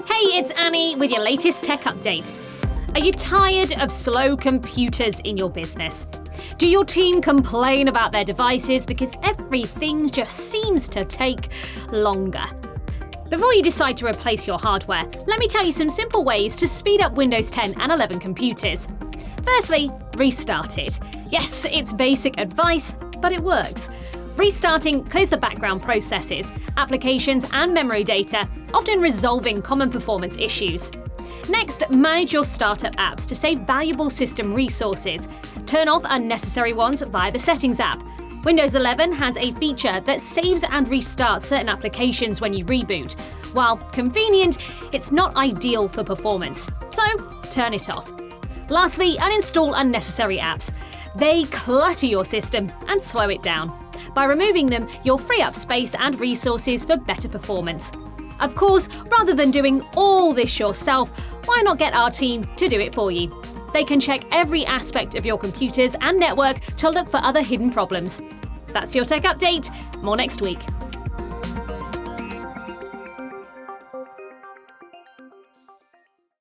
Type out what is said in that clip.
Hey, it's Annie with your latest tech update. Are you tired of slow computers in your business? Do your team complain about their devices because everything just seems to take longer? Before you decide to replace your hardware, let me tell you some simple ways to speed up Windows 10 and 11 computers. Firstly, restart it. Yes, it's basic advice, but it works. Restarting clears the background processes, applications and memory data, often resolving common performance issues. Next, manage your startup apps to save valuable system resources. Turn off unnecessary ones via the Settings app. Windows 11 has a feature that saves and restarts certain applications when you reboot. While convenient, it's not ideal for performance, so turn it off. Lastly, uninstall unnecessary apps. They clutter your system and slow it down. By removing them, you'll free up space and resources for better performance. Of course, rather than doing all this yourself, why not get our team to do it for you? They can check every aspect of your computers and network to look for other hidden problems. That's your tech update. More next week.